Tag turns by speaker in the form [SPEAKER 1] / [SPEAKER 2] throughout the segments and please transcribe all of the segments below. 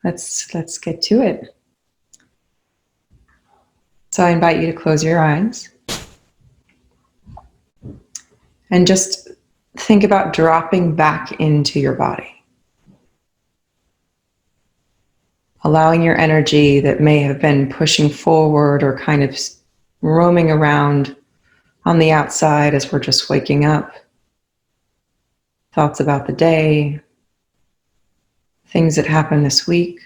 [SPEAKER 1] let's get to it. So I invite you to close your eyes and just think about dropping back into your body. Allowing your energy that may have been pushing forward or kind of roaming around on the outside as we're just waking up. Thoughts about the day, things that happened this week.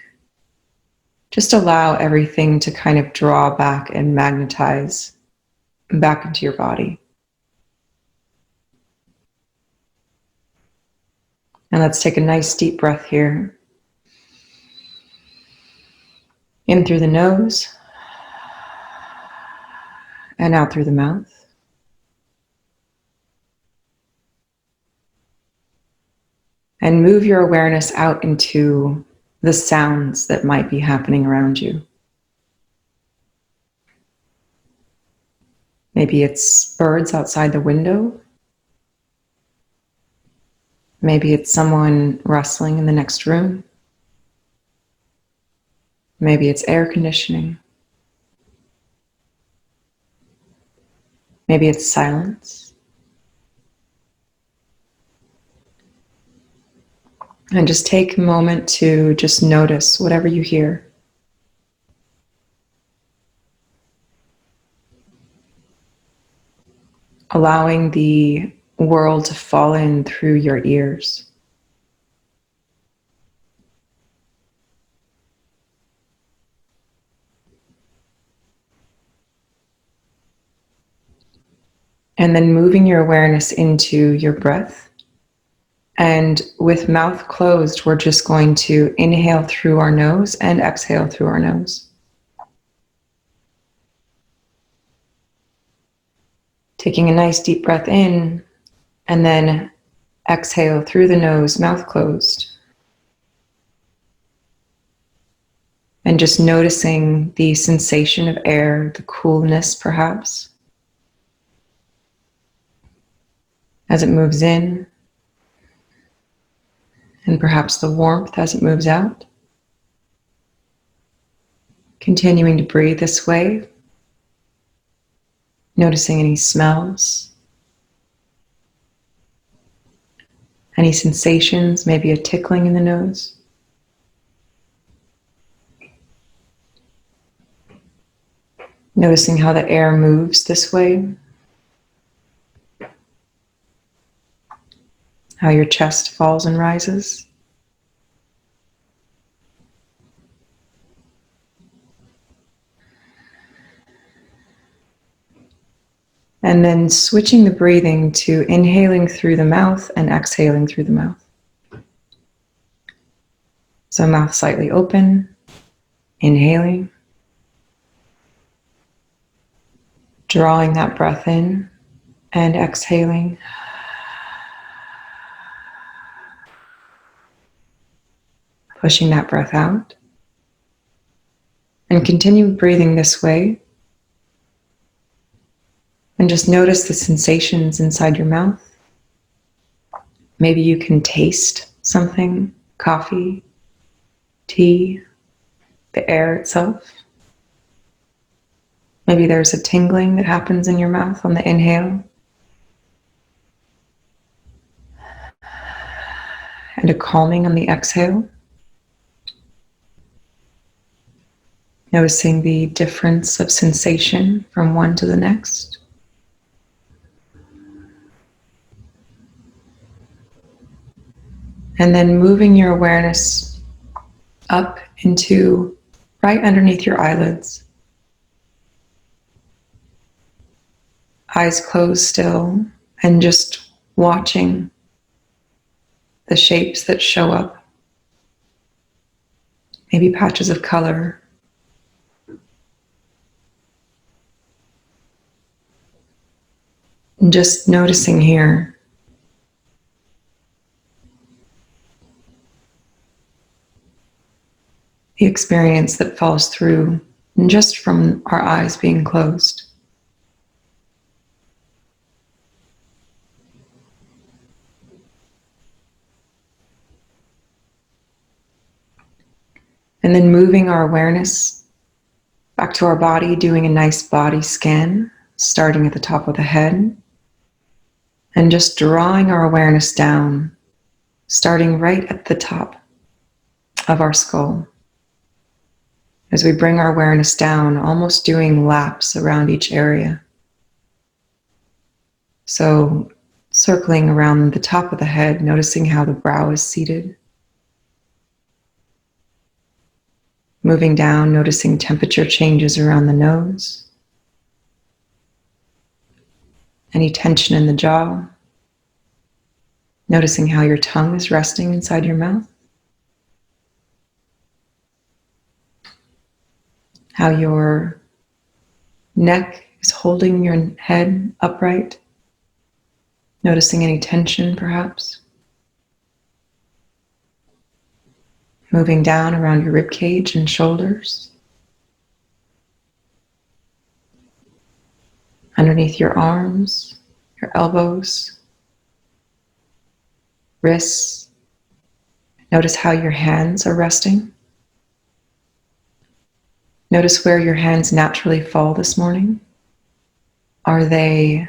[SPEAKER 1] Just allow everything to kind of draw back and magnetize back into your body. And let's take a nice deep breath here. In through the nose and out through the mouth. And move your awareness out into the sounds that might be happening around you. Maybe it's birds outside the window. Maybe it's someone rustling in the next room. Maybe it's air conditioning. Maybe it's silence. And just take a moment to just notice whatever you hear. Allowing the world to fall in through your ears. And then moving your awareness into your breath. And with mouth closed, we're just going to inhale through our nose and exhale through our nose. Taking a nice deep breath in, and then exhale through the nose, mouth closed. And just noticing the sensation of air, the coolness perhaps, as it moves in, and perhaps the warmth as it moves out. Continuing to breathe this way, noticing any smells, any sensations, maybe a tickling in the nose. Noticing how the air moves this way, how your chest falls and rises. And then switching the breathing to inhaling through the mouth and exhaling through the mouth. So mouth slightly open, inhaling, drawing that breath in and exhaling. Pushing that breath out. And continue breathing this way. And just notice the sensations inside your mouth. Maybe you can taste something, coffee, tea, the air itself. Maybe there's a tingling that happens in your mouth on the inhale. And a calming on the exhale. Noticing the difference of sensation from one to the next. And then moving your awareness up into right underneath your eyelids. Eyes closed still, and just watching the shapes that show up. Maybe patches of color. And just noticing here. The experience that falls through just from our eyes being closed. And then moving our awareness back to our body, doing a nice body scan, starting at the top of the head, and just drawing our awareness down, starting right at the top of our skull. As we bring our awareness down, almost doing laps around each area. So circling around the top of the head, noticing how the brow is seated. Moving down, noticing temperature changes around the nose. Any tension in the jaw. Noticing how your tongue is resting inside your mouth. How your neck is holding your head upright. Noticing any tension, perhaps. Moving down around your rib cage and shoulders. Underneath your arms, your elbows, wrists. Notice how your hands are resting. Notice where your hands naturally fall this morning. Are they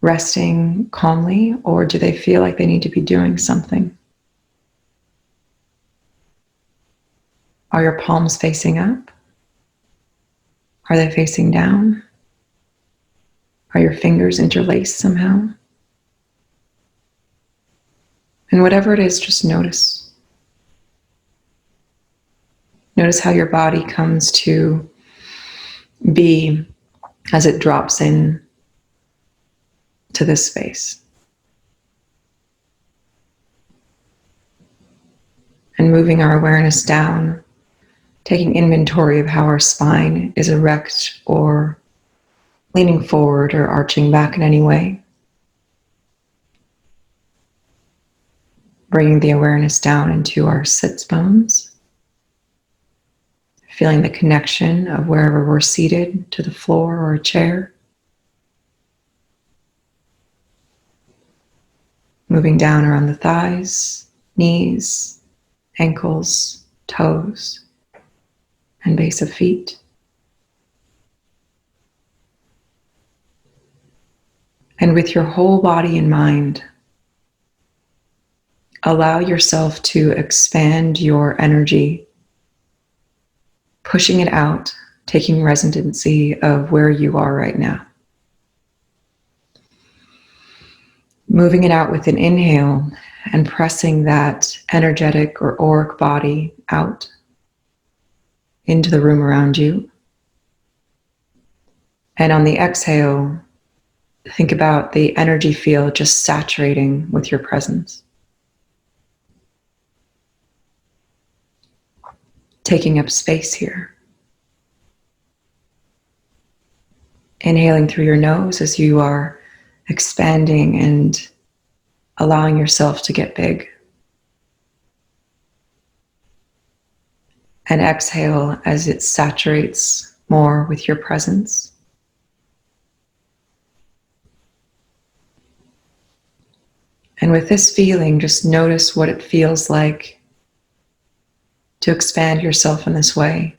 [SPEAKER 1] resting calmly, or do they feel like they need to be doing something? Are your palms facing up? Are they facing down? Are your fingers interlaced somehow? And whatever it is, just notice. Notice how your body comes to be as it drops in to this space. And moving our awareness down, taking inventory of how our spine is erect or leaning forward or arching back in any way. Bringing the awareness down into our sits bones. Feeling the connection of wherever we're seated to the floor or a chair. Moving down around the thighs, knees, ankles, toes, and base of feet. And with your whole body in mind, allow yourself to expand your energy, pushing it out, taking residency of where you are right now. Moving it out with an inhale and pressing that energetic or auric body out into the room around you. And on the exhale, think about the energy field just saturating with your presence. Taking up space here. Inhaling through your nose as you are expanding and allowing yourself to get big. And exhale as it saturates more with your presence. And with this feeling, just notice what it feels like to expand yourself in this way.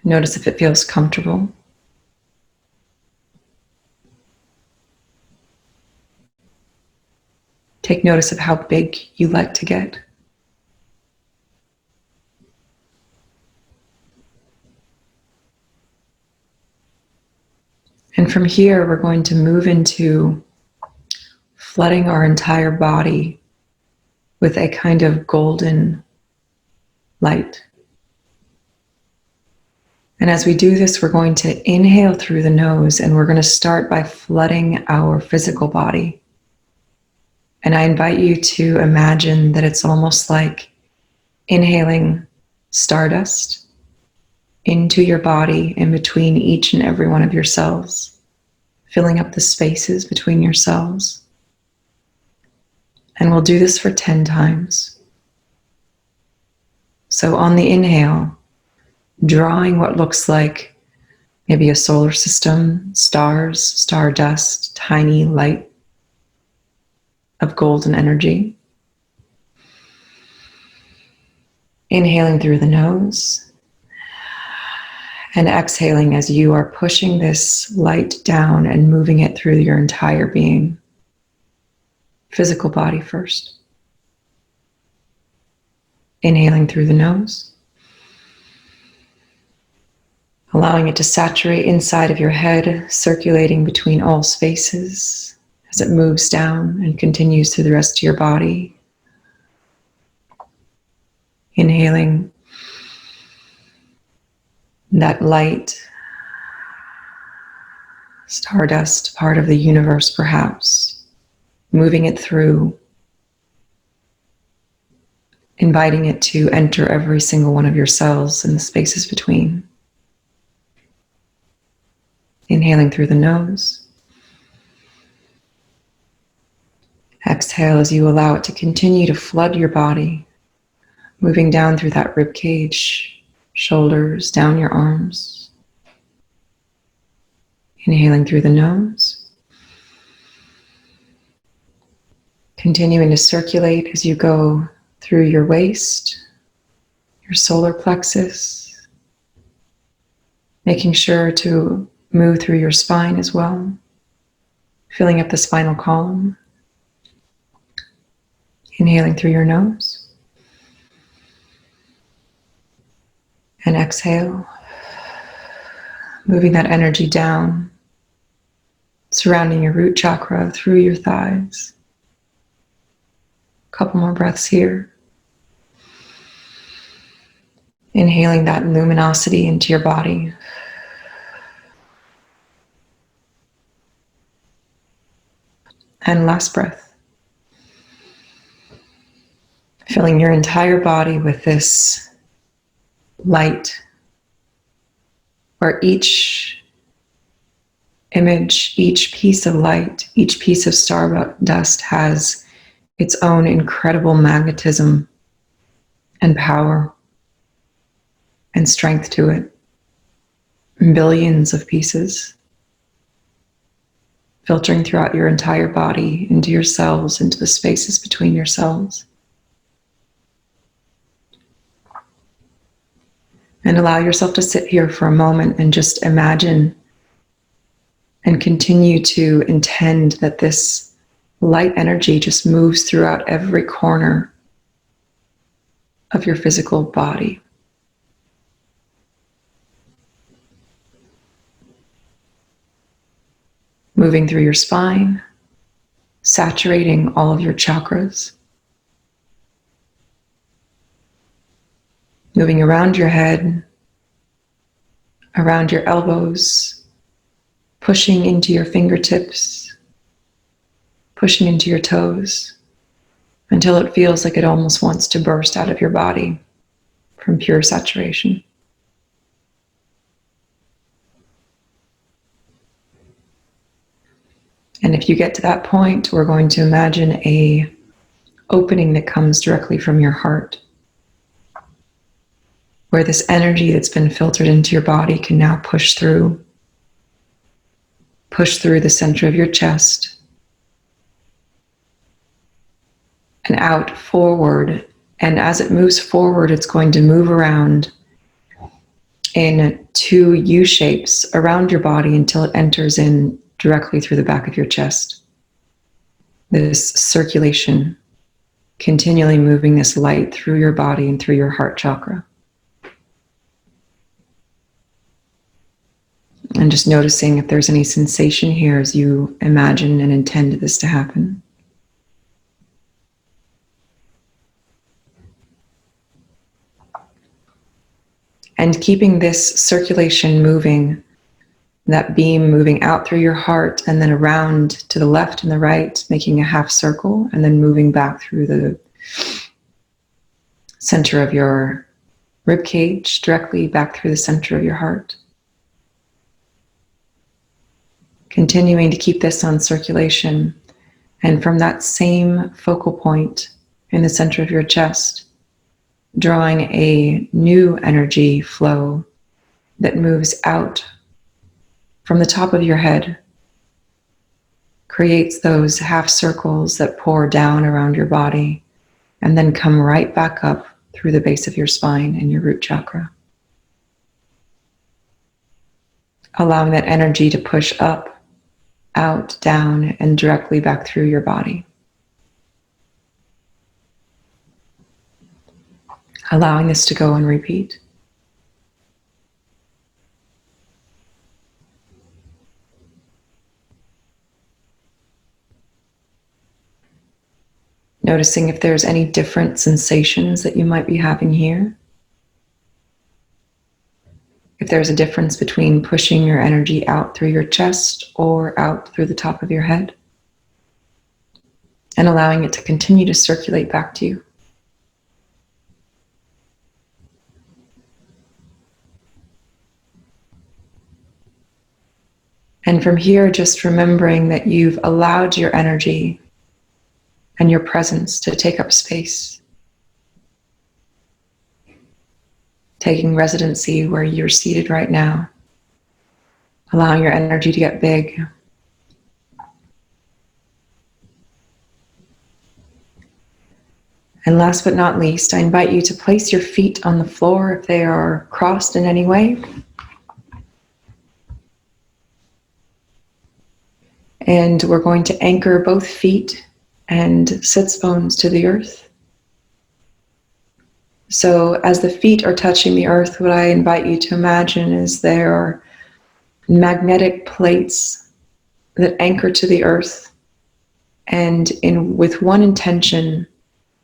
[SPEAKER 1] Notice if it feels comfortable. Take notice of how big you like to get. And from here, we're going to move into flooding our entire body with a kind of golden light. And as we do this, we're going to inhale through the nose, and we're going to start by flooding our physical body. And I invite you to imagine that it's almost like inhaling stardust into your body in between each and every one of your cells, filling up the spaces between your cells. And we'll do this for 10 times. So on the inhale, drawing what looks like maybe a solar system, stars, stardust, tiny light of golden energy. Inhaling through the nose and exhaling as you are pushing this light down and moving it through your entire being. Physical body first. Inhaling through the nose, allowing it to saturate inside of your head, circulating between all spaces as it moves down and continues through the rest of your body. Inhaling that light, stardust, part of the universe perhaps, moving it through, inviting it to enter every single one of your cells and the spaces between. Inhaling through the nose. Exhale as you allow it to continue to flood your body, moving down through that rib cage, shoulders, down your arms. Inhaling through the nose. Continuing to circulate as you go through your waist, your solar plexus, making sure to move through your spine as well, filling up the spinal column. Inhaling through your nose. And exhale, moving that energy down, surrounding your root chakra through your thighs. A couple more breaths here. Inhaling that luminosity into your body. And last breath. Filling your entire body with this light, where each image, each piece of light, each piece of stardust has its own incredible magnetism and power and strength to it. Billions of pieces filtering throughout your entire body, into your cells, into the spaces between your cells. And allow yourself to sit here for a moment and just imagine and continue to intend that this light energy just moves throughout every corner of your physical body. Moving through your spine, saturating all of your chakras. Moving around your head, around your elbows, pushing into your fingertips, pushing into your toes, until it feels like it almost wants to burst out of your body from pure saturation. And if you get to that point, we're going to imagine an opening that comes directly from your heart, where this energy that's been filtered into your body can now push through the center of your chest and out forward. And as it moves forward, it's going to move around in two U shapes around your body until it enters in directly through the back of your chest. This circulation, continually moving this light through your body and through your heart chakra. And just noticing if there's any sensation here as you imagine and intend this to happen. And keeping this circulation moving, that beam moving out through your heart and then around to the left and the right, making a half circle, and then moving back through the center of your rib cage, directly back through the center of your heart. Continuing to keep this on circulation, and from that same focal point in the center of your chest, drawing a new energy flow that moves out from the top of your head, creates those half circles that pour down around your body, and then come right back up through the base of your spine and your root chakra. Allowing that energy to push up, out, down, and directly back through your body. Allowing this to go on repeat. Noticing if there's any different sensations that you might be having here. If there's a difference between pushing your energy out through your chest or out through the top of your head. And allowing it to continue to circulate back to you. And from here, just remembering that you've allowed your energy and your presence to take up space. Taking residency where you're seated right now. Allowing your energy to get big. And last but not least, I invite you to place your feet on the floor if they are crossed in any way. And we're going to anchor both feet and sits bones to the earth. So as the feet are touching the earth, what I invite you to imagine is there are magnetic plates that anchor to the earth, and with one intention,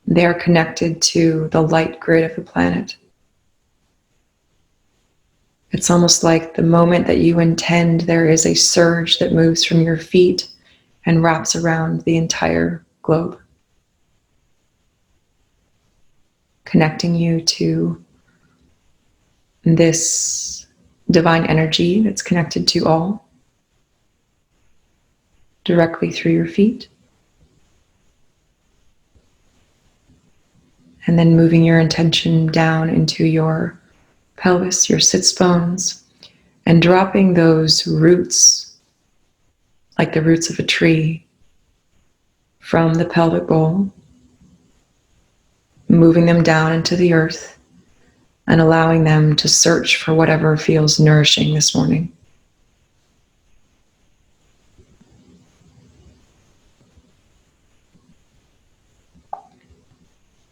[SPEAKER 1] they are connected to the light grid of the planet. It's almost like the moment that you intend, there is a surge that moves from your feet and wraps around the entire globe, connecting you to this divine energy that's connected to all, directly through your feet. And then moving your intention down into your pelvis, your sits bones, and dropping those roots, like the roots of a tree, from the pelvic bowl, moving them down into the earth and allowing them to search for whatever feels nourishing this morning.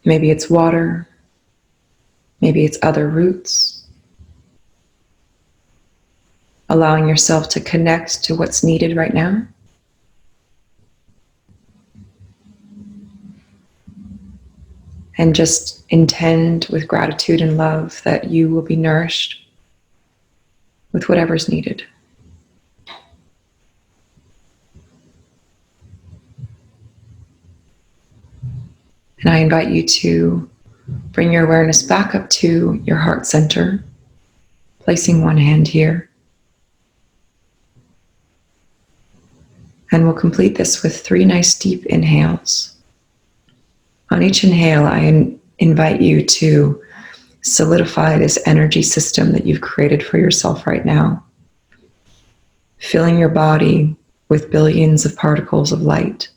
[SPEAKER 1] Maybe it's water, maybe it's other roots. Allowing yourself to connect to what's needed right now. And just intend with gratitude and love that you will be nourished with whatever's needed. And I invite you to bring your awareness back up to your heart center, placing one hand here. And we'll complete this with 3 nice deep inhales. On each inhale, I invite you to solidify this energy system that you've created for yourself right now, filling your body with billions of particles of light,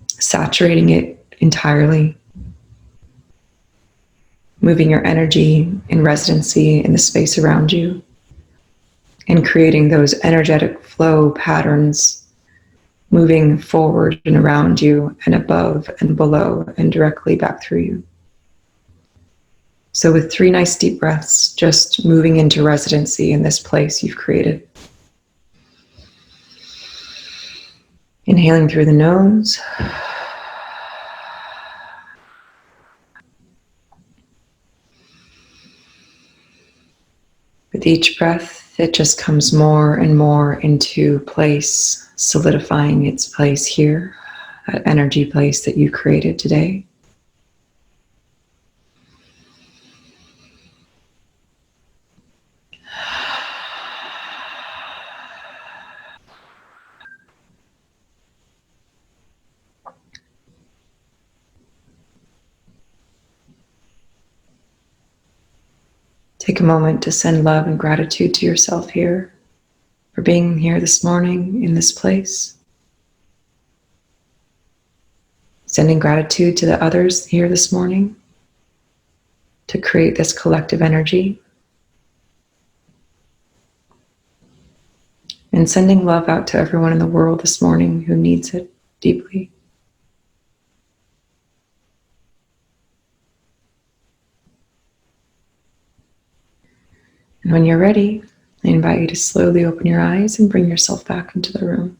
[SPEAKER 1] saturating it entirely, moving your energy in residency in the space around you, and creating those energetic flow patterns moving forward and around you and above and below and directly back through you. So with 3 nice deep breaths, just moving into residency in this place you've created. Inhaling through the nose. With each breath, it just comes more and more into place, solidifying its place here, that energy place that you created today. Take a moment to send love and gratitude to yourself here for being here this morning in this place. Sending gratitude to the others here this morning to create this collective energy. And sending love out to everyone in the world this morning who needs it deeply. And when you're ready, I invite you to slowly open your eyes and bring yourself back into the room.